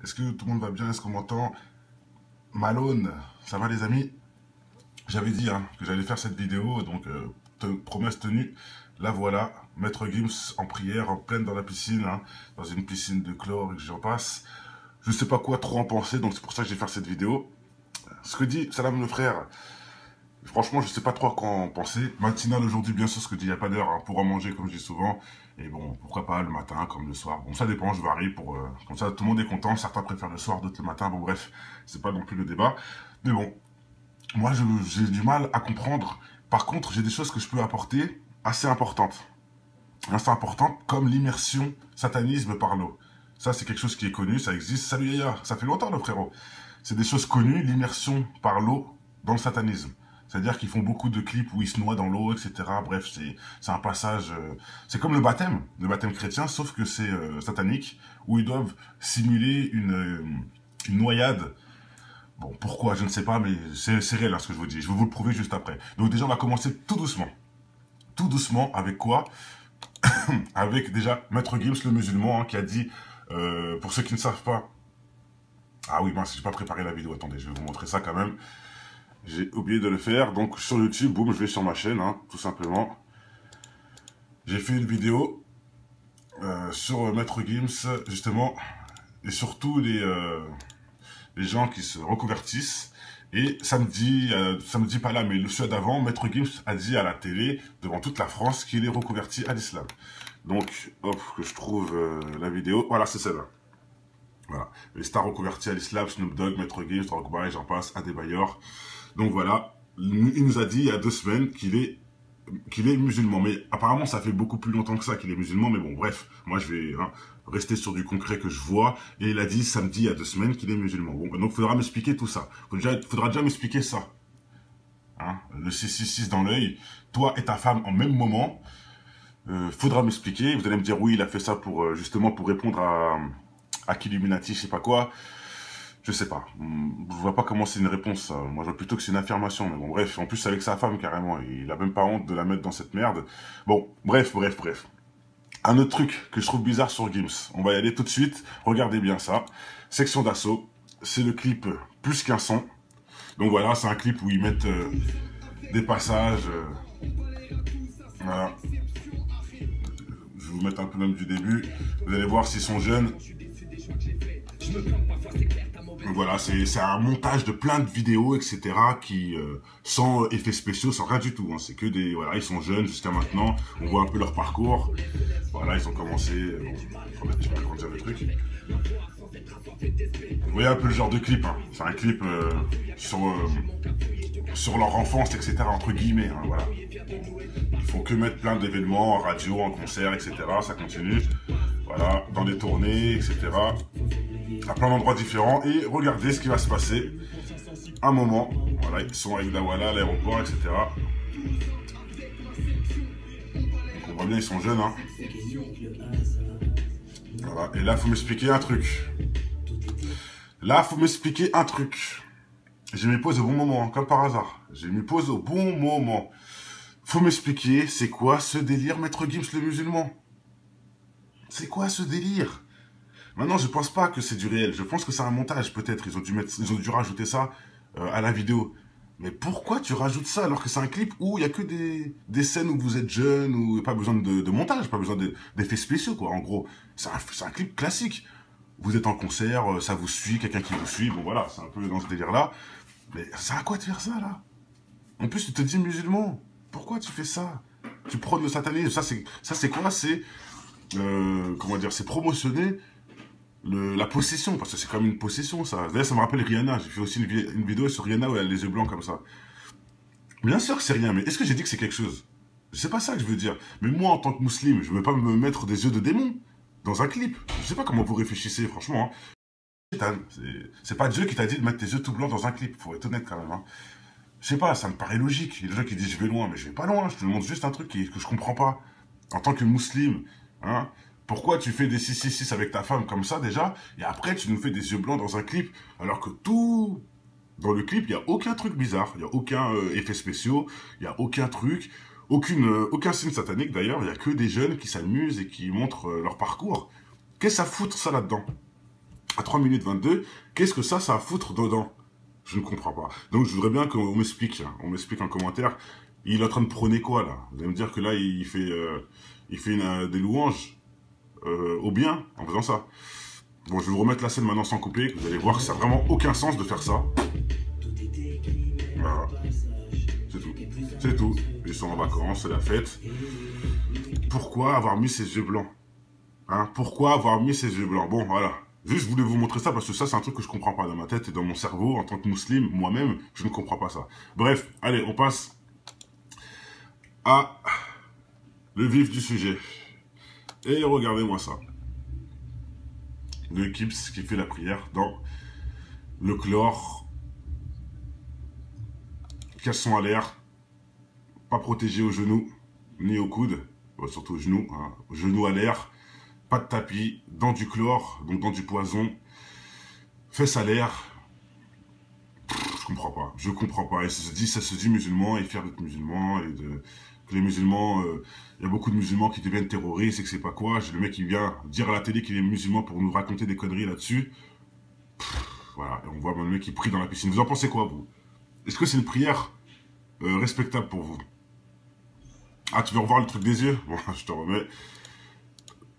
Est-ce que tout le monde va bien? Est-ce qu'on m'entend? Malone, ça va les amis? J'avais dit hein, que j'allais faire cette vidéo, donc promesse tenue. Là voilà, Maître Gims en prière, en pleine dans la piscine, hein, dans une piscine de chlore et que j'en passe. Je sais pas quoi trop en penser, donc c'est pour ça que je vais faire cette vidéo. Ce que dit Salam le frère, franchement je sais pas trop quoi en penser. Matinale aujourd'hui bien sûr, ce que dit il n'y a pas d'heure hein, pour en manger comme je dis souvent. Et bon, pourquoi pas le matin comme le soir. Bon ça dépend, je varie pour... comme ça tout le monde est content, certains préfèrent le soir, d'autres le matin. Bon bref, c'est pas non plus le débat. Mais bon, moi j'ai du mal à comprendre. Par contre j'ai des choses que je peux apporter assez importantes. Assez importantes comme l'immersion satanisme par l'eau. Ça c'est quelque chose qui est connu, ça existe. Salut Yaya, ça fait longtemps le frérot. C'est des choses connues, l'immersion par l'eau dans le satanisme. C'est-à-dire qu'ils font beaucoup de clips où ils se noient dans l'eau, etc. Bref, c'est un passage... c'est comme le baptême chrétien, sauf que c'est satanique, où ils doivent simuler une noyade. Bon, pourquoi, je ne sais pas, mais c'est réel hein, ce que je vous dis. Je vais vous le prouver juste après. Donc déjà, on va commencer tout doucement. Tout doucement, avec quoi? Avec déjà Maître Gims, le musulman, hein, qui a dit, pour ceux qui ne savent pas... Ah oui, mince, j'ai pas préparé la vidéo, attendez, je vais vous montrer ça quand même. J'ai oublié de le faire, donc sur YouTube, boum, je vais sur ma chaîne, hein, tout simplement. J'ai fait une vidéo sur Maître Gims, justement, et surtout les gens qui se reconvertissent. Et samedi pas là, mais le soir d'avant, Maître Gims a dit à la télé, devant toute la France, qu'il est reconverti à l'islam. Donc, hop, que je trouve la vidéo. Voilà, c'est celle-là. Voilà. Les stars reconvertis à l'islam, Snoop Dogg, Maître Gims, Drogba, j'en passe, Adebayor. Donc voilà, il nous a dit il y a 2 semaines qu'il est musulman. Mais apparemment, ça fait beaucoup plus longtemps que ça qu'il est musulman. Mais bon, bref, moi je vais hein, rester sur du concret que je vois. Et il a dit samedi, il y a 2 semaines, qu'il est musulman. Bon, donc il faudra m'expliquer tout ça. Faudra déjà m'expliquer ça. Hein, le 666 dans l'œil, toi et ta femme en même moment. Faudra m'expliquer. Vous allez me dire oui, il a fait ça pour justement pour répondre à Killuminati, je sais pas quoi. Je sais pas. Je vois pas comment c'est une réponse, ça. Moi, je vois plutôt que c'est une affirmation. Mais bon, bref. En plus, c'est avec sa femme, carrément. Il a même pas honte de la mettre dans cette merde. Bon, bref. Un autre truc que je trouve bizarre sur Gims. On va y aller tout de suite. Regardez bien ça. Section d'assaut. C'est le clip Plus qu'un son. Donc voilà, c'est un clip où ils mettent des passages. Voilà. Je vais vous mettre un peu même du début. Vous allez voir s'ils sont jeunes. Voilà, c'est un montage de plein de vidéos, etc. qui, sans effets spéciaux, sans rien du tout. Hein. C'est que des... Voilà, ils sont jeunes jusqu'à maintenant. On voit un peu leur parcours. Voilà, ils ont commencé... Bon, je vais agrandir le truc. Vous voyez un peu le genre de clip. Hein. C'est un clip sur leur enfance, etc. Entre guillemets. Hein, voilà. Ils font que mettre plein d'événements en radio, en concert, etc. Ça continue. Voilà, dans des tournées, etc. À plein d'endroits différents. Et regardez ce qui va se passer. Un moment, voilà, ils sont avec Dawala à l'aéroport, etc. Donc on voit bien, ils sont jeunes. Hein. Voilà, et là, il faut m'expliquer un truc. J'ai mis pause au bon moment, hein, comme par hasard. J'ai mis pause au bon moment. Faut m'expliquer, c'est quoi ce délire, Maître Gims le musulman? C'est quoi ce délire? Maintenant, je pense pas que c'est du réel. Je pense que c'est un montage, peut-être. Ils ont dû rajouter ça à la vidéo. Mais pourquoi tu rajoutes ça alors que c'est un clip où il y a que des scènes où vous êtes jeune, où pas besoin de montage, pas besoin d'effets spéciaux, quoi. En gros, c'est un clip classique. Vous êtes en concert, ça vous suit, quelqu'un qui vous suit. Bon, voilà, c'est un peu dans ce délire-là. Mais ça à quoi de faire ça, là? En plus, tu te dis musulman. Pourquoi tu fais ça? Tu prônes le satanisme. Ça, c'est quoi? C'est... comment dire? C'est promotionner la possession, parce que c'est comme une possession, ça. D'ailleurs, ça me rappelle Rihanna. J'ai fait aussi une vidéo sur Rihanna où elle a les yeux blancs comme ça. Bien sûr que c'est rien, mais est-ce que j'ai dit que c'est quelque chose? C'est pas ça que je veux dire. Mais moi, en tant que musulman, je veux pas me mettre des yeux de démon dans un clip. Je sais pas comment vous réfléchissez, franchement. Hein. C'est pas Dieu qui t'a dit de mettre tes yeux tout blancs dans un clip. Faut être honnête quand même. Hein. Je sais pas, ça me paraît logique. Il y a des gens qui disent je vais loin, mais je vais pas loin. Je te montre juste un truc que je comprends pas. En tant que musulman, hein. Pourquoi tu fais des 666 avec ta femme comme ça déjà, et après tu nous fais des yeux blancs dans un clip, alors que tout... Dans le clip, il n'y a aucun truc bizarre, il n'y a aucun effet spéciaux, il n'y a aucun truc, aucun signe satanique d'ailleurs, il n'y a que des jeunes qui s'amusent et qui montrent leur parcours. Qu'est-ce que ça fout ça là-dedans? à 3 minutes 22, qu'est-ce que ça a à foutre dedans? Je ne comprends pas. Donc je voudrais bien qu'on m'explique, hein. On m'explique en commentaire. Il est en train de prôner quoi là? Vous allez me dire que là il fait des louanges au bien en faisant ça. Bon, je vais vous remettre la scène maintenant sans couper. Vous allez voir que ça n'a vraiment aucun sens de faire ça. Voilà. C'est tout. C'est tout. Ils sont en vacances, c'est la fête. Pourquoi avoir mis ses yeux blancs? Hein? Pourquoi avoir mis ses yeux blancs? Bon, voilà. Juste, je voulais vous montrer ça parce que ça, c'est un truc que je comprends pas dans ma tête et dans mon cerveau. En tant que musulman, moi-même, je ne comprends pas ça. Bref, allez, on passe à le vif du sujet. Et regardez-moi ça. Le Gims qui fait la prière dans le chlore. Caleçon à l'air. Pas protégé aux genoux, ni aux coudes. Surtout aux genoux. Hein. Genoux à l'air. Pas de tapis. Dans du chlore, donc dans du poison. Fesses à l'air. Je comprends pas. Je comprends pas. Et ça se dit musulman et fier d'être musulman. Et que les musulmans, il y a beaucoup de musulmans qui deviennent terroristes et que c'est pas quoi. J'ai le mec qui vient dire à la télé qu'il est musulman pour nous raconter des conneries là-dessus. Voilà, et on voit le mec qui prie dans la piscine. Vous en pensez quoi, vous? Est-ce que c'est une prière respectable pour vous? Ah, tu veux revoir le truc des yeux? Bon, je te remets.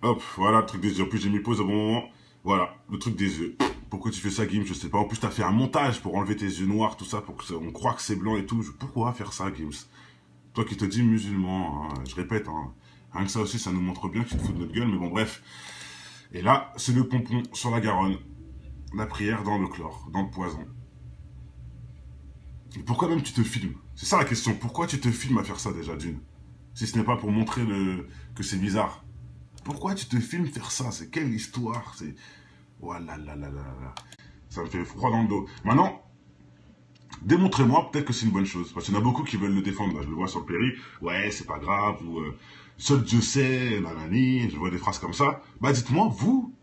Hop, voilà le truc des yeux. En plus, j'ai mis pause au bon moment. Voilà, le truc des yeux. Pourquoi tu fais ça, Gims? Je sais pas. En plus, t'as fait un montage pour enlever tes yeux noirs, tout ça, pour qu'on croit que c'est blanc et tout. Pourquoi faire ça, Gims? Toi qui te dis musulman, hein, je répète, hein, rien que ça aussi, ça nous montre bien que tu te fous de notre gueule, mais bon, bref. Et là, c'est le pompon sur la Garonne. La prière dans le chlore, dans le poison. Et pourquoi même tu te filmes? C'est ça la question. Pourquoi tu te filmes à faire ça déjà, d'une? Si ce n'est pas pour montrer que c'est bizarre. Pourquoi tu te filmes faire ça? C'est quelle histoire? C'est... Oh là là là là là. Ça me fait froid dans le dos. Maintenant... démontrez-moi peut-être que c'est une bonne chose. Parce qu'il y en a beaucoup qui veulent le défendre. Là, je le vois sur le péri. Ouais, c'est pas grave. Ou seul Dieu sait, nanani. Je vois des phrases comme ça. Bah dites-moi, vous,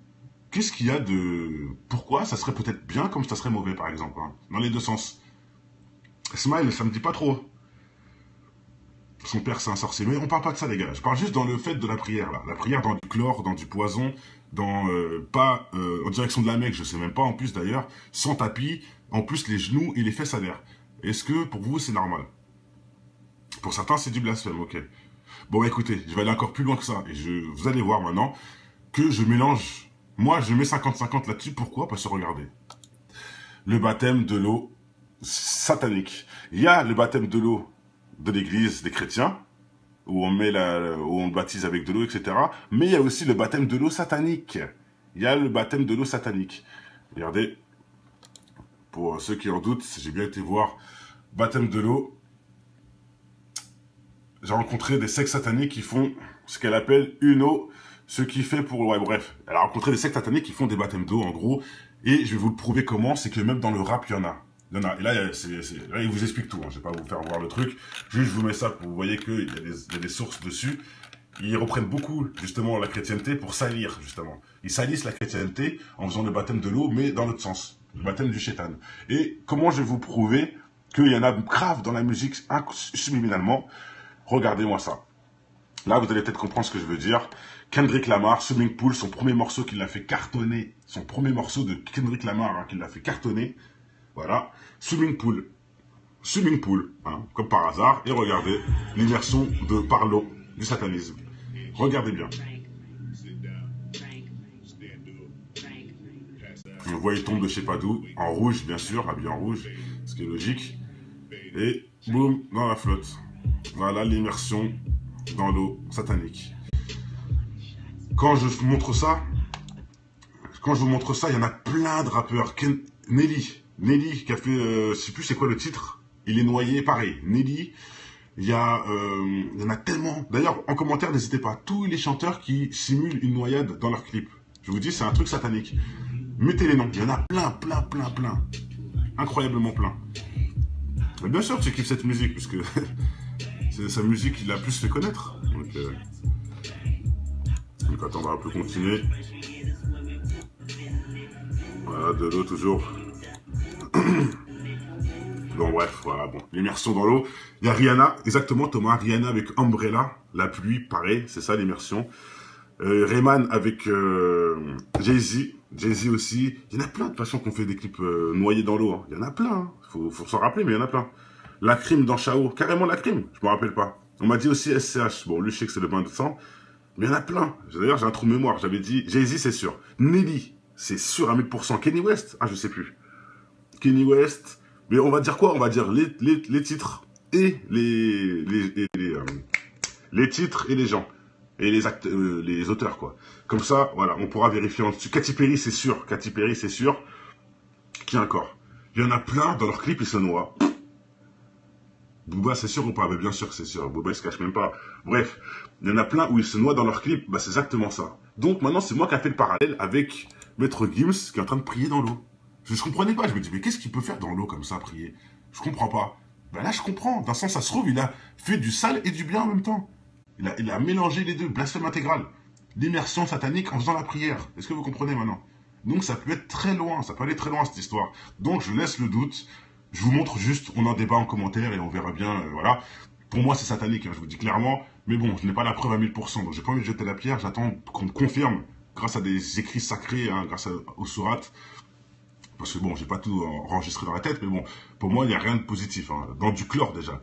qu'est-ce qu'il y a de... pourquoi ça serait peut-être bien comme ça serait mauvais, par exemple. Hein, dans les deux sens. Smile, ça me dit pas trop. Son père, c'est un sorcier. Mais on parle pas de ça, les gars. Je parle juste dans le fait de la prière, là. La prière dans du chlore, dans du poison, dans... pas en direction de la Mecque, je sais même pas, en plus, d'ailleurs. Sans tapis. En plus, les genoux et les fesses à l'air. Est-ce que, pour vous, c'est normal? Pour certains, c'est du blasphème, ok. Bon, écoutez, je vais aller encore plus loin que ça. Et vous allez voir maintenant que je mélange... moi, je mets 50-50 là-dessus. Pourquoi? Parce que regardez. Le baptême de l'eau satanique. Il y a le baptême de l'eau de l'église des chrétiens, où on baptise avec de l'eau, etc. Mais il y a aussi le baptême de l'eau satanique. Il y a le baptême de l'eau satanique. Regardez... pour ceux qui en doutent, j'ai bien été voir baptême de l'eau. J'ai rencontré des sectes sataniques qui font ce qu'elle appelle une eau, ce qui fait pour... ouais, bref. Elle a rencontré des sectes sataniques qui font des baptêmes d'eau, en gros. Et je vais vous le prouver comment, c'est que même dans le rap, il y en a. Il y en a. Et là, là il vous explique tout. Hein. Je ne vais pas vous faire voir le truc. Juste, je vous mets ça pour vous voyez qu'il y a des sources dessus. Ils reprennent beaucoup, justement, la chrétienté pour salir, justement. Ils salissent la chrétienté en faisant le baptême de l'eau, mais dans l'autre sens. Le baptême du shaitan. Et comment je vais vous prouver qu'il y en a grave dans la musique subliminalement? Regardez-moi ça. Là, vous allez peut-être comprendre ce que je veux dire. Kendrick Lamar, Swimming Pool, son premier morceau qui l'a fait cartonner. Son premier morceau de Kendrick Lamar hein, qui l'a fait cartonner. Voilà. Swimming Pool. Swimming Pool, hein, comme par hasard. Et regardez l'immersion de Parlo du satanisme. Regardez bien. On voit, il tombe de je sais pas d'où, en rouge, bien sûr, habillé en rouge, ce qui est logique. Et boum, dans la flotte. Voilà l'immersion dans l'eau satanique. Quand je vous montre ça, il y en a plein de rappeurs. Nelly qui a fait, je sais plus c'est quoi le titre, il est noyé, pareil. Nelly, il y en a tellement. D'ailleurs, en commentaire, n'hésitez pas, tous les chanteurs qui simulent une noyade dans leurs clips. Je vous dis, c'est un truc satanique. Mettez les noms, il y en a plein. Incroyablement plein. Mais bien sûr, tu kiffes cette musique, puisque c'est sa musique qui l'a plus fait connaître. Donc attends, on va un peu continuer. Voilà, de l'eau toujours. Bon bref, voilà, bon. L'immersion dans l'eau. Il y a Rihanna, exactement Thomas, Rihanna avec Umbrella, la pluie, pareil, c'est ça l'immersion. Rayman avec Jay-Z, Jay-Z aussi. Il y en a plein de façons qu'on fait des clips noyés dans l'eau. Hein. Il y en a plein. Hein. Faut s'en rappeler, mais il y en a plein. La crime dans Chao. Carrément la crime. Je me rappelle pas. On m'a dit aussi SCH. Bon, lui, je sais que c'est le bain de sang. Mais il y en a plein. D'ailleurs, j'ai un trou de mémoire. J'avais dit Jay-Z, c'est sûr. Nelly, c'est sûr à 1000%. Kenny West, ah, je sais plus. Kenny West. Mais on va dire quoi? On va dire les titres et les titres et les gens. Et les auteurs, quoi. Comme ça, voilà, on pourra vérifier en dessus. Katy Perry, c'est sûr. Katy Perry, c'est sûr. Qui encore? Il y en a plein dans leurs clips, ils se noient. Booba, c'est sûr ou pas? Mais bien sûr que c'est sûr. Booba, il se cache même pas. Bref, il y en a plein où ils se noient dans leurs clips. Bah, c'est exactement ça. Donc, maintenant, c'est moi qui ai fait le parallèle avec Maître Gims qui est en train de prier dans l'eau. Je comprenais pas. Je me dis, mais qu'est-ce qu'il peut faire dans l'eau comme ça, prier? Je comprends pas. Ben là, je comprends. D'un sens, ça se trouve, il a fait du sale et du bien en même temps. Il a mélangé les deux. Blasphème intégral. L'immersion satanique en faisant la prière. Est-ce que vous comprenez maintenant? Donc, ça peut être très loin. Ça peut aller très loin, cette histoire. Donc, je laisse le doute. Je vous montre juste, on en débat en commentaire et on verra bien, voilà. Pour moi, c'est satanique, hein, je vous dis clairement. Mais bon, je n'ai pas la preuve à 1000%, donc j'ai pas envie de jeter la pierre. J'attends qu'on me confirme, grâce à des écrits sacrés, hein, grâce aux sourates. Parce que bon, j'ai pas tout enregistré dans la tête, mais bon, pour moi, il n'y a rien de positif. Hein. Dans du chlore, déjà.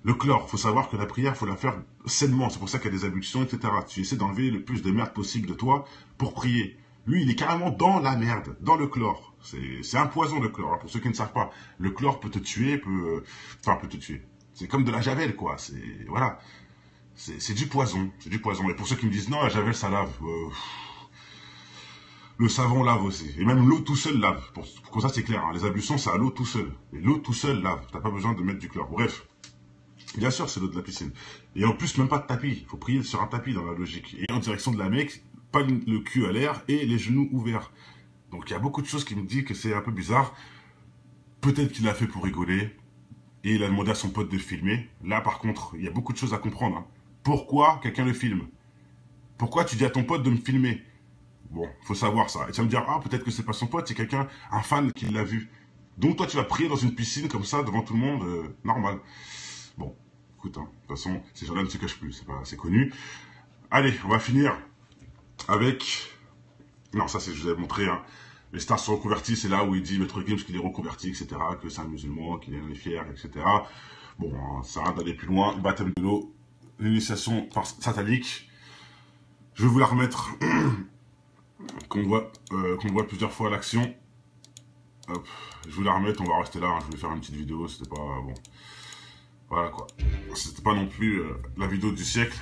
Le chlore, faut savoir que la prière, faut la faire sainement. C'est pour ça qu'il y a des ablutions, etc. Tu essaies d'enlever le plus de merde possible de toi pour prier. Lui, il est carrément dans la merde, dans le chlore. C'est un poison, le chlore. Pour ceux qui ne savent pas, le chlore peut te tuer, peut te tuer. C'est comme de la javel, quoi. Voilà. C'est du poison. C'est du poison. Et pour ceux qui me disent, non, la javel, ça lave. Le savon lave aussi. Et même l'eau tout seul lave. Comme ça, c'est clair. Hein. Les ablutions, c'est à l'eau tout seul. Et l'eau tout seul lave. T'as pas besoin de mettre du chlore. Bref. Bien sûr, c'est l'eau de la piscine. Et en plus, même pas de tapis. Il faut prier sur un tapis dans la logique. Et en direction de la Mecque, pas le cul à l'air et les genoux ouverts. Donc il y a beaucoup de choses qui me disent que c'est un peu bizarre. Peut-être qu'il l'a fait pour rigoler. Et il a demandé à son pote de le filmer. Là, par contre, il y a beaucoup de choses à comprendre. Hein. Pourquoi quelqu'un le filme? Pourquoi tu dis à ton pote de me filmer? Bon, faut savoir ça. Et tu vas me dire, ah, peut-être que c'est pas son pote, c'est quelqu'un, un fan qui l'a vu. Donc toi, tu vas prier dans une piscine comme ça, devant tout le monde, normal. Bon, écoute, hein, de toute façon, ces gens-là ne se cachent plus, c'est connu. Allez, on va finir avec... Non, ça, je vous avais montré, hein. Les stars sont reconvertis, c'est là où il dit Maître Gims qu'il est reconverti, etc., que c'est un musulman, qu'il est fier, etc. Bon, hein, ça arrête d'aller plus loin. Baptême de l'eau, l'initiation satanique. Je vais vous la remettre, qu'on voit plusieurs fois à l'action. Hop, je vais vous la remettre, on va rester là, hein. Je vais faire une petite vidéo, c'était pas... Bon, voilà quoi. C'était pas non plus la vidéo du siècle.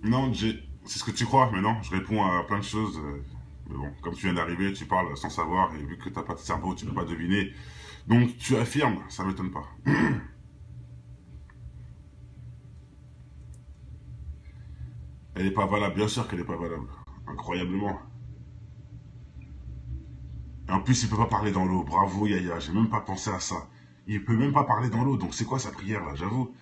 Non, Jay, c'est ce que tu crois, mais non, je réponds à plein de choses. Mais bon, comme tu viens d'arriver, tu parles sans savoir, et vu que t'as pas de cerveau, tu peux pas deviner. Donc tu affirmes, ça m'étonne pas. Elle est pas valable, bien sûr qu'elle est pas valable. Incroyablement. Et en plus, il peut pas parler dans l'eau. Bravo Yaya, j'ai même pas pensé à ça. Il peut même pas parler dans l'eau, donc c'est quoi sa prière là, j'avoue.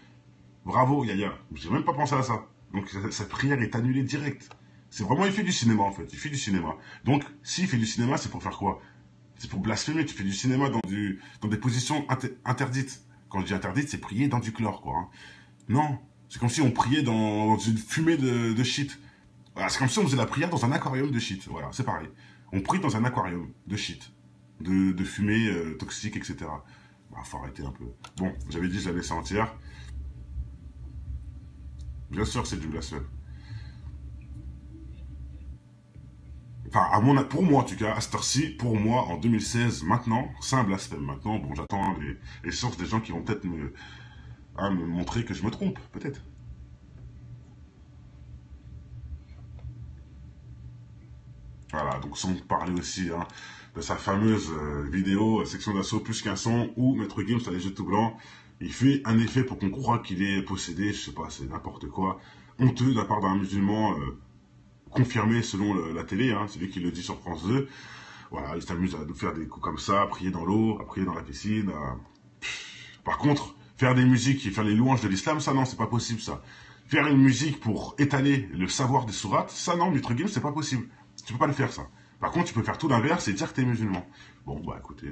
Bravo Yaya, j'ai même pas pensé à ça. Donc cette prière est annulée direct. C'est vraiment, il fait du cinéma en fait, il fait du cinéma. Donc s'il fait du cinéma, c'est pour faire quoi? C'est pour blasphémer, tu fais du cinéma dans des positions interdites. Quand je dis interdites, c'est prier dans du chlore quoi. Hein. Non, c'est comme si on priait dans une fumée de shit. Voilà, c'est comme si on faisait la prière dans un aquarium de shit. Voilà, c'est pareil. On prie dans un aquarium de shit, de fumée toxique, etc. Bah, faut arrêter un peu. Bon, j'avais dit, je la laissais entière. Bien sûr que c'est du blasphème. Enfin, pour moi en tout cas, à cette heure-ci, pour moi, en 2016, maintenant, c'est un blasphème. Maintenant, bon, j'attends les sources des gens qui vont peut-être me montrer que je me trompe, peut-être. Voilà, donc sans parler aussi hein, de sa fameuse vidéo Section d'assaut plus qu'un son où Maître Gims a les yeux tout blancs. Il fait un effet pour qu'on croit qu'il est possédé, je sais pas, c'est n'importe quoi. Honteux de la part d'un musulman confirmé selon la télé, hein, c'est lui qui le dit sur France 2. Voilà, il s'amuse à nous faire des coups comme ça, à prier dans l'eau, à prier dans la piscine. Par contre, faire des musiques et faire les louanges de l'islam, ça non, c'est pas possible ça. Faire une musique pour étaler le savoir des sourates, ça non, Maître Gims, c'est pas possible. Tu peux pas le faire ça. Par contre, tu peux faire tout l'inverse et dire que t'es musulman. Bon, bah écoutez,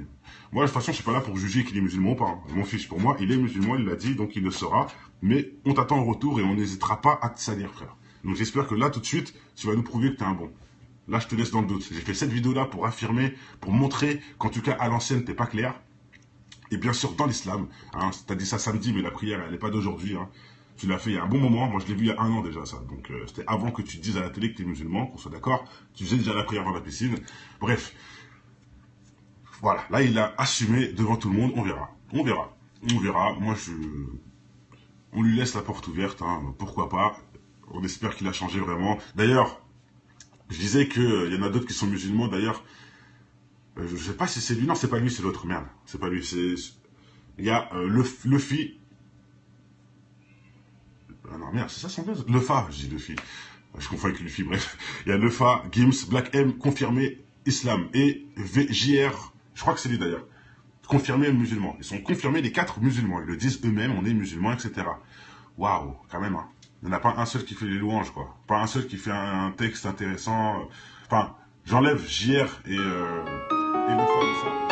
moi de toute façon, je suis pas là pour juger qu'il est musulman ou pas. Hein. Je m'en fiche. Pour moi, il est musulman, il l'a dit, donc il le sera. Mais on t'attend au retour et on n'hésitera pas à te salir, frère. Donc j'espère que là, tout de suite, tu vas nous prouver que t'es un bon. Là, je te laisse dans le doute. J'ai fait cette vidéo-là pour affirmer, pour montrer qu'en tout cas, à l'ancienne, t'es pas clair. Et bien sûr, dans l'islam, hein, t'as dit ça samedi, mais la prière, elle n'est pas d'aujourd'hui. Hein. Tu l'as fait il y a un bon moment. Moi, je l'ai vu il y a 1 an déjà, ça. Donc, c'était avant que tu te dises à la télé que tu es musulman, qu'on soit d'accord. Tu faisais déjà la prière dans la piscine. Bref. Voilà. Là, il a assumé devant tout le monde. On verra. On verra. On verra. Moi, on lui laisse la porte ouverte. Hein. Pourquoi pas. On espère qu'il a changé vraiment. D'ailleurs, je disais qu'il y en a d'autres qui sont musulmans. D'ailleurs, je sais pas si c'est lui. Non, c'est pas lui, c'est l'autre. Merde. C'est pas lui. Il y a Luffy. Ah non, merde, c'est ça son blaze. Lefa, je dis Luffy. Je confonds avec Luffy, bref. Il y a Lefa, Gims, Black M, confirmé Islam. Et JR, je crois que c'est lui d'ailleurs. Confirmé musulman. Ils sont confirmés les 4 musulmans. Ils le disent eux-mêmes, on est musulmans, etc. Waouh, quand même. Hein. Il n'y en a pas un seul qui fait les louanges, quoi. Pas un seul qui fait un texte intéressant. Enfin, j'enlève JR et Lefa de ça.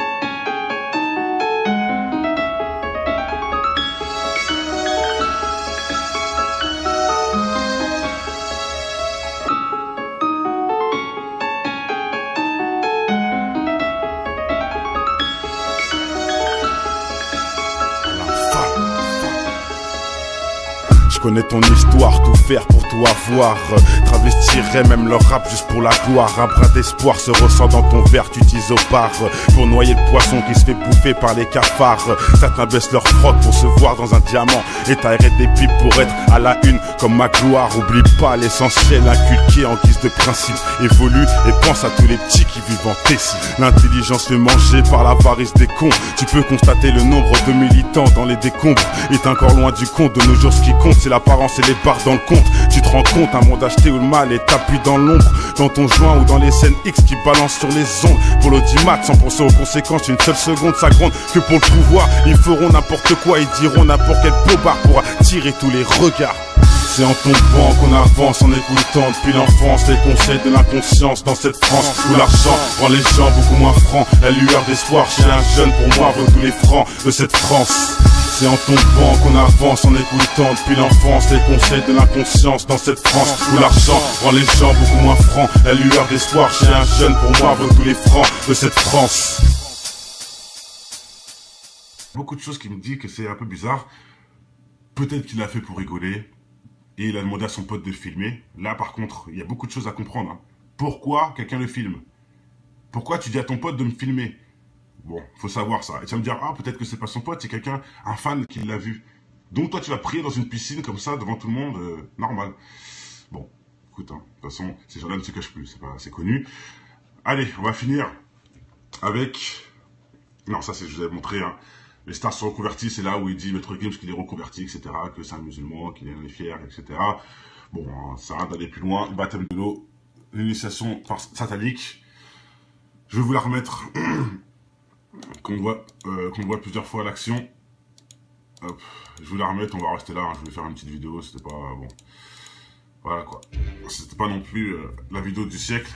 Je connais ton histoire, tout faire pour tout avoir. Travestirais même leur rap juste pour la gloire. Un brin d'espoir se ressent dans ton verre, tu t'isopars pour noyer le poisson qui se fait bouffer par les cafards. Certains baissent leur froc pour se voir dans un diamant et t'aérer des pipes pour être à la une comme ma gloire. Oublie pas l'essentiel inculqué en guise de principe. Évolue et pense à tous les petits qui vivent en Tessie. L'intelligence fait manger par l'avarice des cons. Tu peux constater le nombre de militants dans les décombres est encore loin du compte. De nos jours ce qui compte c'est l'apparence et les barres dans le compte. Tu te rends compte, un monde acheté où le mal est tapis dans l'ombre, dans ton joint ou dans les scènes X qui balancent sur les ondes. Pour l'audimat, sans penser aux conséquences, une seule seconde ça gronde. Que pour le pouvoir, ils feront n'importe quoi, ils diront n'importe quel bobard pour attirer tous les regards. C'est en tombant qu'on avance, en écoutant depuis l'enfance les conseils de l'inconscience dans cette France où l'argent rend les gens beaucoup moins francs. La lueur d'espoir chez un jeune pour moi vaut tous les francs de cette France. C'est en tombant qu'on avance, en écoutant depuis l'enfance les conseils de l'inconscience dans cette France où l'argent rend les gens beaucoup moins francs. La lueur d'espoir chez un jeune pour moi vaut tous les francs de cette France. Beaucoup de choses qui me disent que c'est un peu bizarre. Peut-être qu'il l'a fait pour rigoler. Et il a demandé à son pote de filmer. Là, par contre, il y a beaucoup de choses à comprendre. Hein. Pourquoi quelqu'un le filme? Pourquoi tu dis à ton pote de me filmer? Bon, faut savoir ça. Et tu vas me dire, ah, peut-être que c'est pas son pote, c'est quelqu'un, un fan qui l'a vu. Donc toi, tu vas prier dans une piscine comme ça, devant tout le monde, normal. Bon, écoute, hein, de toute façon, ces gens-là ne se cachent plus, c'est connu. Allez, on va finir avec... Non, ça, je vous avais montré, hein. Les stars sont reconvertis, c'est là où il dit Maître Gims qu'il est reconverti, etc., que c'est un musulman, qu'il en est fier, etc. Bon, ça a d'aller plus loin. Baptême de l'eau, l'initiation satanique. Je vais vous la remettre, qu'on voit plusieurs fois à l'action. Hop, je vais vous la remettre, on va rester là, hein. Je voulais faire une petite vidéo, c'était pas... bon. Voilà quoi. C'était pas non plus la vidéo du siècle.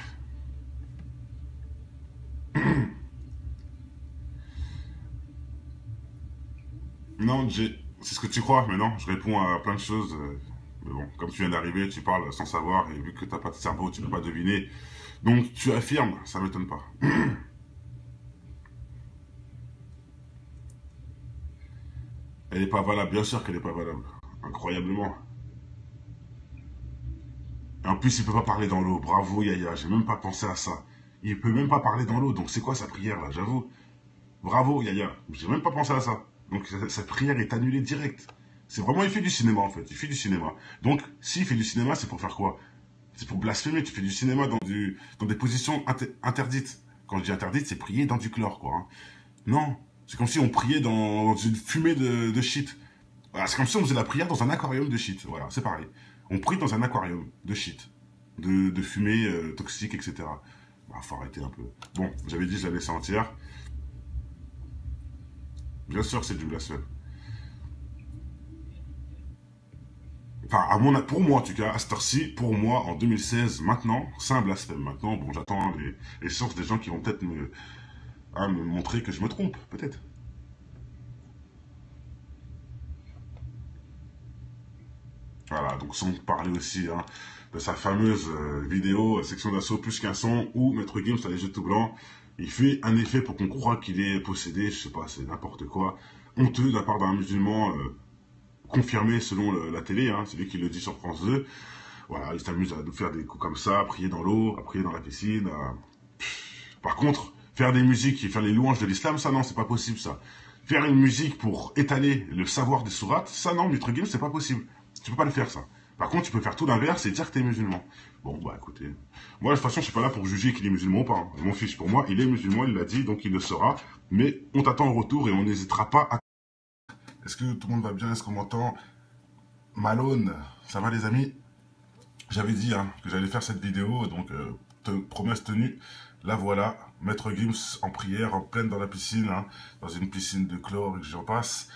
Non, Jay, c'est ce que tu crois, mais non, je réponds à plein de choses. Mais bon, comme tu viens d'arriver, tu parles sans savoir, et vu que t'as pas de cerveau, tu ne peux pas deviner. Donc, tu affirmes, ça m'étonne pas. Elle est pas valable, bien sûr qu'elle est pas valable. Incroyablement. Et en plus, il peut pas parler dans l'eau. Bravo, Yaya, j'ai même pas pensé à ça. Il peut même pas parler dans l'eau, donc c'est quoi sa prière, là, j'avoue. Bravo, Yaya, j'ai même pas pensé à ça. Donc sa prière est annulée direct. C'est vraiment, il fait du cinéma en fait, il fait du cinéma. Donc s'il fait du cinéma, c'est pour faire quoi? C'est pour blasphémer, tu fais du cinéma dans des positions interdites. Quand je dis interdites, c'est prier dans du chlore quoi. Hein. Non, c'est comme si on priait dans une fumée de shit. Voilà, c'est comme si on faisait la prière dans un aquarium de shit, voilà, c'est pareil. On prie dans un aquarium de shit, de fumée toxique, etc. Bah, faut arrêter un peu. Bon, j'avais dit je la laissais entière. Bien sûr, c'est du blasphème. enfin, pour moi en tout cas, à cette heure-ci, pour moi, en 2016, maintenant, c'est un blasphème. Maintenant, bon, j'attends les sources des gens qui vont peut-être me montrer que je me trompe, peut-être. Voilà, donc sans parler aussi de sa fameuse vidéo section d'assaut plus qu'un son où Maître Gims a les yeux tout blancs. Il fait un effet pour qu'on croit qu'il est possédé, je sais pas, c'est n'importe quoi. Honteux de la part d'un musulman confirmé selon la télé, c'est lui qui le dit sur France 2. Voilà, il s'amuse à nous faire des coups comme ça, à prier dans l'eau, à prier dans la piscine. Par contre, faire des musiques et faire les louanges de l'islam, ça non, c'est pas possible ça. Faire une musique pour étaler le savoir des sourates, ça non, Maître Gims, c'est pas possible. Tu peux pas le faire, ça. Par contre, tu peux faire tout l'inverse et dire que t'es musulman. Bon, bah écoutez. Moi, de toute façon, je suis pas là pour juger qu'il est musulman ou pas. Je m'en fiche. Pour moi, il est musulman, il l'a dit, donc il le sera. Mais on t'attend au retour et on n'hésitera pas à... Est-ce que tout le monde va bien? Est-ce qu'on m'entend? Malone, ça va les amis? J'avais dit que j'allais faire cette vidéo, donc promesse tenue. Là voilà, Maître Gims en prière, en pleine dans la piscine, dans une piscine de chlore et que j'en passe.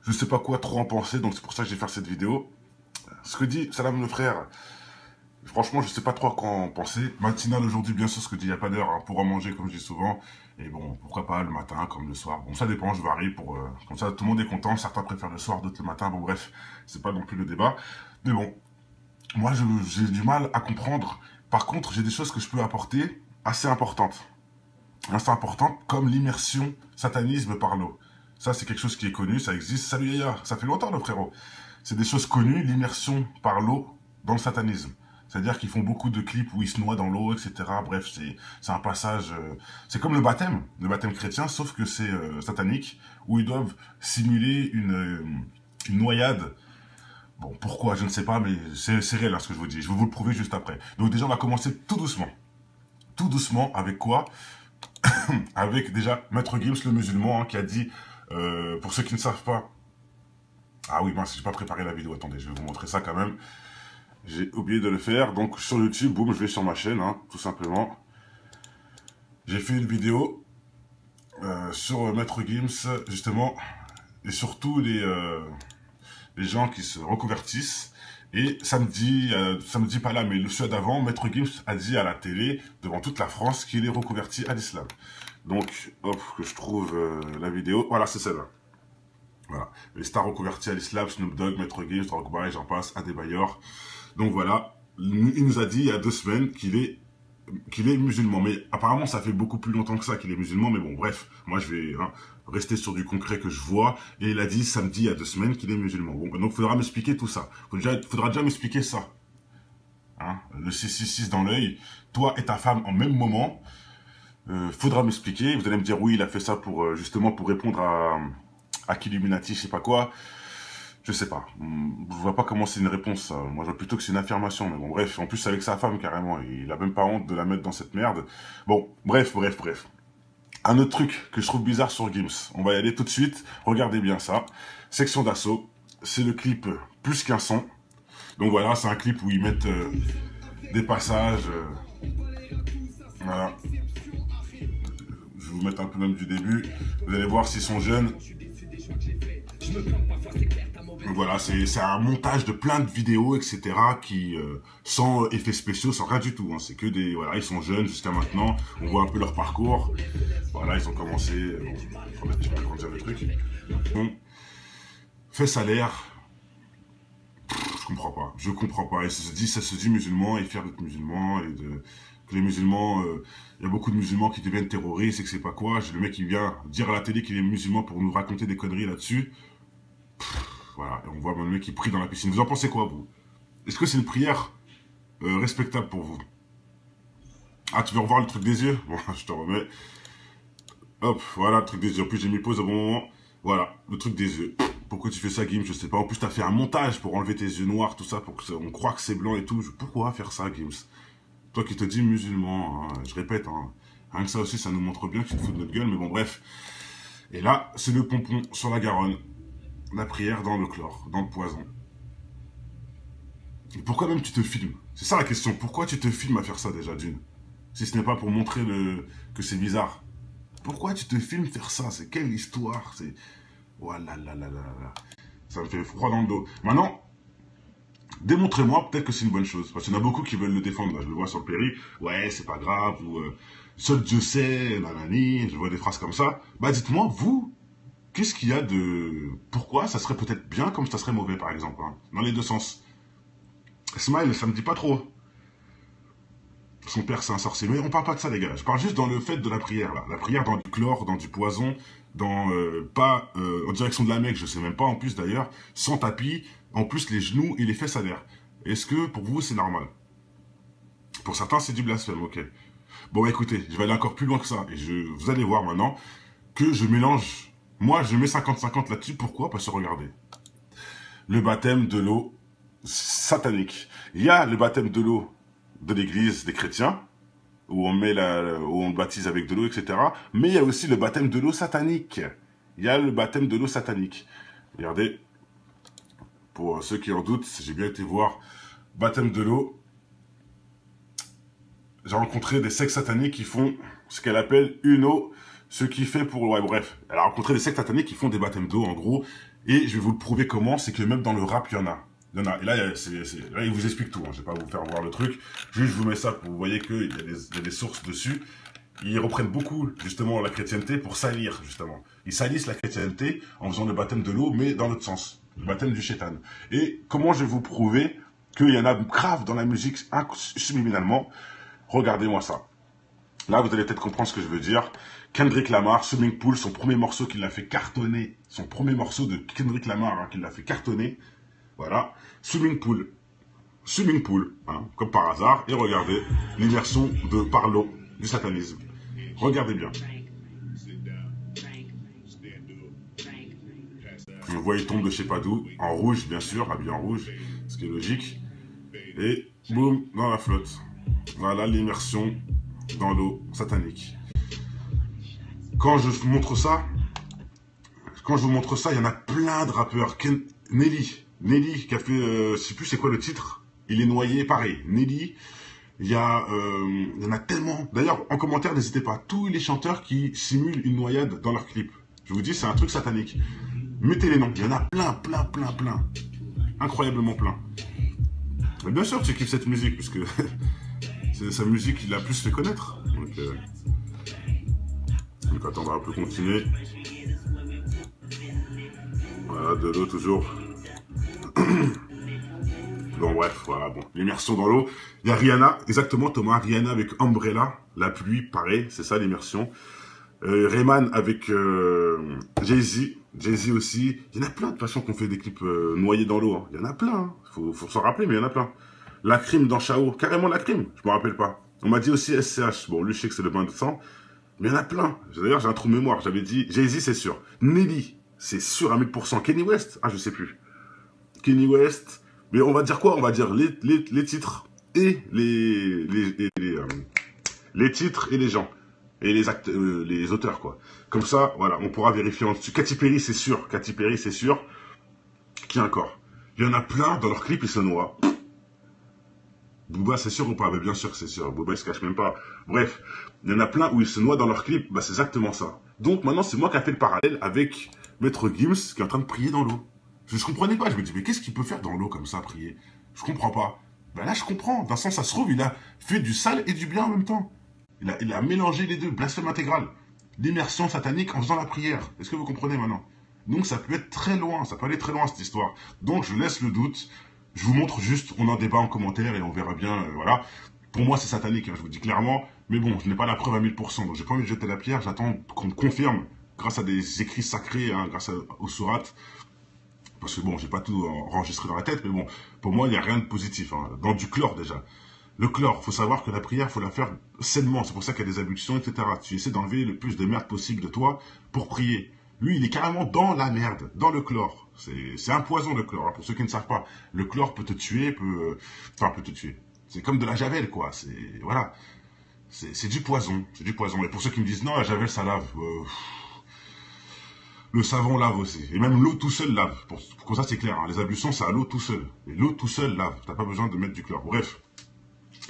Je sais pas quoi trop en penser, donc c'est pour ça que je vais faire cette vidéo. Ce que dit Salam le frère, franchement, je sais pas trop à quoi en penser. Matinal aujourd'hui, bien sûr, ce que dit, il n'y a pas d'heure pour en manger, comme je dis souvent. Et bon, pourquoi pas le matin, comme le soir. Bon, ça dépend, je varie pour... comme ça, tout le monde est content. Certains préfèrent le soir, d'autres le matin. Bon, bref, c'est pas non plus le débat. Mais bon, moi, j'ai du mal à comprendre. Par contre, j'ai des choses que je peux apporter assez importantes. Assez importantes, comme l'immersion satanisme par l'eau. Ça, c'est quelque chose qui est connu, ça existe. Salut Yaya, ça fait longtemps, le frérot. C'est des choses connues, l'immersion par l'eau dans le satanisme. C'est-à-dire qu'ils font beaucoup de clips où ils se noient dans l'eau, etc. Bref, c'est un passage... c'est comme le baptême chrétien, sauf que c'est satanique, où ils doivent simuler une noyade. Bon, pourquoi, je ne sais pas, mais c'est réel ce que je vous dis. Je vais vous le prouver juste après. Donc déjà, on va commencer tout doucement. Tout doucement, avec quoi? Avec déjà Maître Gims, le musulman, qui a dit, pour ceux qui ne savent pas... Ah oui, mince, j'ai pas préparé la vidéo, attendez, je vais vous montrer ça quand même. J'ai oublié de le faire, donc sur YouTube, boum, je vais sur ma chaîne, tout simplement. J'ai fait une vidéo sur Maître Gims, justement, et surtout les gens qui se reconvertissent. Et samedi pas là, mais le soir d'avant, Maître Gims a dit à la télé, devant toute la France, qu'il est reconverti à l'islam. Donc, hop, que je trouve la vidéo, voilà, c'est celle-là. Voilà, les stars reconvertis à l'islam, Snoop Dogg, Maître Gims, Drogba et j'en passe, Adebayor. Donc voilà, il nous a dit il y a 2 semaines qu'il est musulman. Mais apparemment, ça fait beaucoup plus longtemps que ça qu'il est musulman. Mais bon, bref, moi je vais rester sur du concret que je vois. Et il a dit samedi il y a 2 semaines qu'il est musulman. Bon, donc il faudra m'expliquer tout ça. Faudra déjà m'expliquer ça. Le 666 dans l'œil, toi et ta femme en même moment. Faudra m'expliquer. Vous allez me dire oui, il a fait ça pour justement pour répondre à Killuminati, je sais pas quoi. Je sais pas. Je vois pas comment c'est une réponse. Moi, je vois plutôt que c'est une affirmation. Mais bon, bref. En plus, avec sa femme, carrément. Il a même pas honte de la mettre dans cette merde. Bon, bref. Un autre truc que je trouve bizarre sur Gims. On va y aller tout de suite. Regardez bien ça. Section d'assaut. C'est le clip plus qu'un son. Donc voilà, c'est un clip où ils mettent des passages. Voilà. Je vais vous mettre un peu même du début. Vous allez voir s'ils sont jeunes. Donc voilà, c'est un montage de plein de vidéos, etc. qui sans effets spéciaux, sans rien du tout. C'est que des... Voilà, ils sont jeunes jusqu'à maintenant. On voit un peu leur parcours. Voilà, ils ont commencé... Bon, je vais agrandir le truc. Bon. Fait salaire. Je comprends pas. Et ça se dit musulman, et fier d'être musulman, et que les musulmans... Il y a beaucoup de musulmans qui deviennent terroristes, et que c'est pas quoi. J'ai le mec qui vient dire à la télé qu'il est musulman pour nous raconter des conneries là-dessus. Voilà, et on voit le mec qui prie dans la piscine. Vous en pensez quoi, vous? Est-ce que c'est une prière respectable pour vous? Ah, tu veux revoir le truc des yeux? Bon, je te remets. Hop, voilà, le truc des yeux. En plus, j'ai mis pause au bon moment. Voilà, le truc des yeux. Pourquoi tu fais ça, Gims? Je sais pas. En plus, t'as fait un montage pour enlever tes yeux noirs, tout ça, pour qu'on croit que c'est blanc et tout. Pourquoi faire ça, Gims? Toi qui te dis musulman, je répète, rien que ça aussi, ça nous montre bien que tu te fous de notre gueule, mais bon, bref. Et là, c'est le pompon sur la Garonne. La prière dans le chlore, dans le poison. Et pourquoi même tu te filmes? C'est ça la question. Pourquoi tu te filmes à faire ça déjà, d'une? Si ce n'est pas pour montrer que c'est bizarre. Pourquoi tu te filmes faire ça? C'est quelle histoire? C'est... Oh là là là là là. Ça me fait froid dans le dos. Maintenant, Démontrez-moi, peut-être que c'est une bonne chose. Parce qu'il y en a beaucoup qui veulent le défendre. Là, je le vois sur le péri. Ouais, c'est pas grave. Ou seul Dieu sait, nanani. Je vois des phrases comme ça. Bah, dites-moi, vous, qu'est-ce qu'il y a de... Pourquoi ça serait peut-être bien comme ça serait mauvais, par exemple, hein, dans les deux sens. Smile, ça me dit pas trop. Son père, c'est un sorcier. Mais on parle pas de ça, les gars. Je parle juste dans le fait de la prière, là. La prière dans du chlore, dans du poison, dans... pas en direction de la Mecque, je sais même pas, en plus, d'ailleurs. Sans tapis, en plus, les genoux et les fesses à l'air. Est-ce que, pour vous, c'est normal? Pour certains, c'est du blasphème, ok. Bon, écoutez, je vais aller encore plus loin que ça. Et vous allez voir maintenant que je mélange... Moi, je mets 50-50 là-dessus. Pourquoi? Parce que regardez. Le baptême de l'eau satanique. Il y a le baptême de l'eau de l'église des chrétiens, où on baptise avec de l'eau, etc. Mais il y a aussi le baptême de l'eau satanique. Il y a le baptême de l'eau satanique. Regardez, pour ceux qui en doutent, j'ai bien été voir baptême de l'eau. J'ai rencontré des sectes sataniques qui font ce qu'elle appelle une eau, ce qui fait pour... Ouais, bref, elle a rencontré des sectes sataniques qui font des baptêmes d'eau, en gros, et je vais vous le prouver comment, c'est que même dans le rap, il y en a. Il y en a. Et là, là il vous explique tout. Hein. Je ne vais pas vous faire voir le truc. Juste, je vous mets ça pour vous voyez qu'il y a des sources dessus. Ils reprennent beaucoup, justement, la chrétienté pour salir, justement. Ils salissent la chrétienté en faisant le baptême de l'eau, mais dans l'autre sens. Le baptême du shaitan. Et comment je vais vous prouver qu'il y en a grave dans la musique subliminalement? Regardez-moi ça. Là, vous allez peut-être comprendre ce que je veux dire. Kendrick Lamar, Swimming Pool, son premier morceau qui l'a fait cartonner. Son premier morceau de Kendrick Lamar hein, qui l'a fait cartonner. Voilà, Swimming Pool, hein, comme par hasard, et regardez l'immersion de Parlo du satanisme. Regardez bien. On voit il tombe de je sais pas d'où, en rouge bien sûr, habillé en rouge, ce qui est logique. Et boum, dans la flotte. Voilà l'immersion dans l'eau satanique. Quand je vous montre ça, il y en a plein de rappeurs. Nelly qui a fait, je sais plus c'est quoi le titre, il est noyé, pareil, Nelly, il y en a tellement, d'ailleurs en commentaire n'hésitez pas, tous les chanteurs qui simulent une noyade dans leurs clips, je vous dis c'est un truc satanique, mettez les noms, il y en a plein, incroyablement plein, mais bien sûr tu kiffes cette musique, puisque c'est sa musique qui l'a plus fait connaître, donc attends, on peut continuer, voilà, de l'eau toujours. Bon bref, voilà, bon. L'immersion dans l'eau. Il y a Rihanna, exactement Thomas, Rihanna avec Umbrella, la pluie, pareil, c'est ça l'immersion. Rayman avec Jay-Z aussi. Il y en a plein de toute façon qu'on fait des clips noyés dans l'eau. Hein. Il y en a plein, hein. Faut s'en rappeler, mais il y en a plein. La crime dans Chao, carrément la crime, je me rappelle pas. On m'a dit aussi SCH, bon lui je sais que c'est le bain de sang, mais il y en a plein. D'ailleurs j'ai un trou de mémoire, j'avais dit Jay-Z c'est sûr. Nelly, c'est sûr à 1000%. Kenny West, ah je sais plus. Kenny West, mais on va dire quoi? On va dire les titres et les titres et les gens et les auteurs quoi. Comme ça, voilà, on pourra vérifier en dessus. Katy Perry, c'est sûr. Katy Perry, c'est sûr. Qui encore? Il y en a plein dans leurs clips, ils se noient. Booba, c'est sûr ou pas? Mais bien sûr que c'est sûr. Booba, il se cache même pas. Bref, il y en a plein où ils se noient dans leurs clips. Bah, c'est exactement ça. Donc maintenant, c'est moi qui ai fait le parallèle avec Maître Gims qui est en train de prier dans l'eau. Je ne comprenais pas, je me dis, mais qu'est-ce qu'il peut faire dans l'eau comme ça, prier? Je comprends pas. Ben là, je comprends. D'un sens, ça se trouve, il a fait du sale et du bien en même temps. Il a mélangé les deux, blasphème intégral. L'immersion satanique en faisant la prière. Est-ce que vous comprenez maintenant? Donc ça peut être très loin, ça peut aller très loin cette histoire. Donc je laisse le doute, je vous montre juste, on en débat en commentaire et on verra bien, voilà. Pour moi, c'est satanique, hein, je vous dis clairement. Mais bon, je n'ai pas la preuve à 1000%, donc j'ai pas envie de jeter la pierre, j'attends qu'on me confirme, grâce à des écrits sacrés, hein, grâce aux sourates. Parce que bon, j'ai pas tout enregistré dans la tête, mais bon, pour moi, il n'y a rien de positif. Hein. Dans du chlore, déjà. Le chlore, faut savoir que la prière, faut la faire sainement. C'est pour ça qu'il y a des ablutions, etc. Tu essaies d'enlever le plus de merde possible de toi pour prier. Lui, il est carrément dans la merde, dans le chlore. C'est un poison, le chlore. Hein, pour ceux qui ne savent pas, le chlore peut te tuer, peut te tuer. C'est comme de la javel, quoi. Voilà. C'est du poison. C'est du poison. Et pour ceux qui me disent, non, la javel, ça lave. Le savon lave aussi. Et même l'eau tout seul lave. Pour ça, c'est clair. Hein. Les ablutions, c'est à l'eau tout seul. Et l'eau tout seul lave. T'as pas besoin de mettre du chlore. Bref.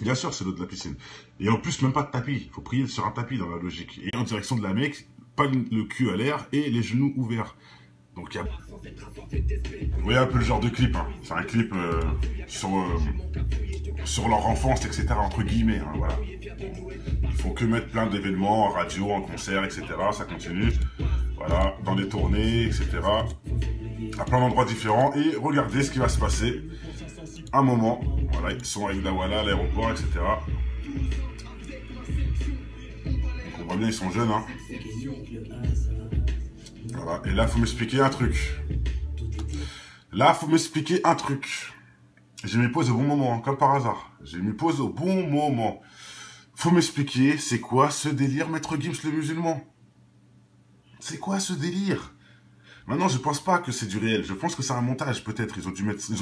Bien sûr, c'est l'eau de la piscine. Et en plus, même pas de tapis. Il faut prier sur un tapis dans la logique. Et en direction de la Mecque, pas le cul à l'air et les genoux ouverts. Donc, vous voyez un peu le genre de clip, hein. C'est un clip sur leur enfance, etc., entre guillemets, hein, voilà. Ils font que mettre plein d'événements en radio, en concert, etc., ça continue, voilà, dans les tournées, etc., à plein d'endroits différents, et regardez ce qui va se passer. Un moment, voilà, ils sont avec Dawala à l'aéroport, etc. Donc on voit bien, ils sont jeunes, hein. Voilà, et là, faut m'expliquer un truc. J'ai mis pause au bon moment, comme par hasard. J'ai mis pause au bon moment. Faut m'expliquer, c'est quoi ce délire, Maître Gims le musulman? C'est quoi ce délire? Maintenant, je pense pas que c'est du réel. Je pense que c'est un montage, peut-être. Ils ont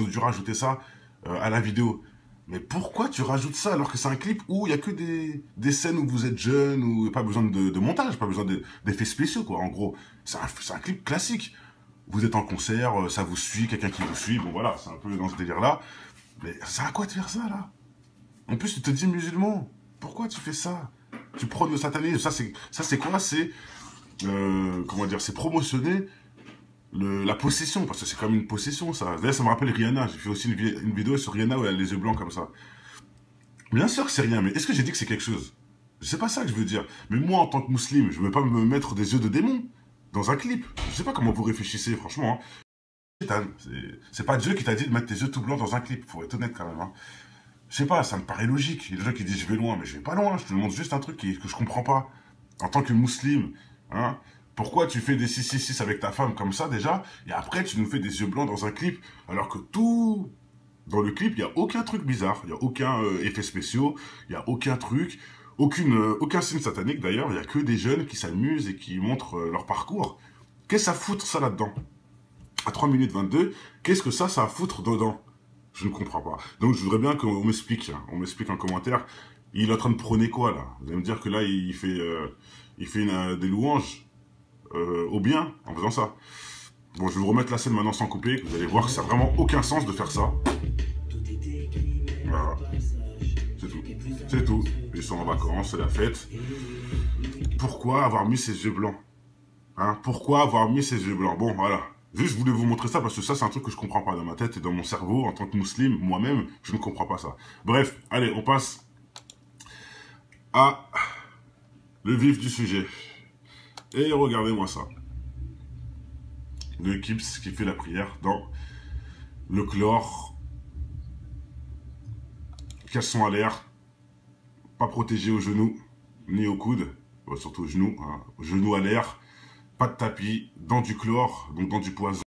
dû rajouter ça à la vidéo. Mais pourquoi tu rajoutes ça alors que c'est un clip où il y a que des scènes où vous êtes jeune, où pas besoin de montage, pas besoin d'effets spéciaux, quoi. En gros, c'est un clip classique. Vous êtes en concert, ça vous suit, quelqu'un qui vous suit, bon voilà, c'est un peu dans ce délire-là. Mais ça à quoi de faire ça, là? En plus, tu te dis musulman. Pourquoi tu fais ça? Tu prônes le satanisme. Ça, c'est quoi? C'est, comment dire, c'est promotionner la possession, parce que c'est quand même une possession, ça. D'ailleurs, ça me rappelle Rihanna. J'ai fait aussi une vidéo sur Rihanna où elle a les yeux blancs comme ça. Bien sûr que c'est rien, mais est-ce que j'ai dit que c'est quelque chose? C'est pas ça que je veux dire. Mais moi, en tant que musulman, je veux pas me mettre des yeux de démon dans un clip. Je sais pas comment vous réfléchissez, franchement. Hein. C'est pas Dieu qui t'a dit de mettre tes yeux tout blancs dans un clip, faut être honnête quand même. Hein. Je sais pas, ça me paraît logique. Il y a des gens qui disent je vais loin, mais je vais pas loin. Je te montre juste un truc que je comprends pas. En tant que musulman, hein. Pourquoi tu fais des 666 avec ta femme comme ça déjà, et après tu nous fais des yeux blancs dans un clip, alors que tout... Dans le clip, il n'y a aucun truc bizarre, il n'y a aucun effet spéciaux, il n'y a aucun truc, aucun signe satanique d'ailleurs, il n'y a que des jeunes qui s'amusent et qui montrent leur parcours. Qu'est-ce que ça foutre ça là-dedans? À 3 minutes 22, qu'est-ce que ça a à foutre dedans? Je ne comprends pas. Donc je voudrais bien qu'on m'explique, hein, on m'explique en commentaire, il est en train de prôner quoi là? Vous allez me dire que là il fait des louanges au bien en faisant ça. Bon, je vais vous remettre la scène maintenant sans couper, que vous allez voir que ça n'a vraiment aucun sens de faire ça. Voilà. C'est tout. C'est tout. Ils sont en vacances, c'est la fête. Pourquoi avoir mis ses yeux blancs? Hein? Pourquoi avoir mis ses yeux blancs? Bon, voilà. Juste, je voulais vous montrer ça parce que ça, c'est un truc que je comprends pas dans ma tête et dans mon cerveau. En tant que musulman, moi-même, je ne comprends pas ça. Bref, allez, on passe à le vif du sujet. Et regardez-moi ça. Le Gims qui fait la prière dans le chlore. Caleçon à l'air. Pas protégé aux genoux, ni aux coudes. Surtout aux genoux. Hein. Genoux à l'air. Pas de tapis. Dans du chlore, donc dans du poison.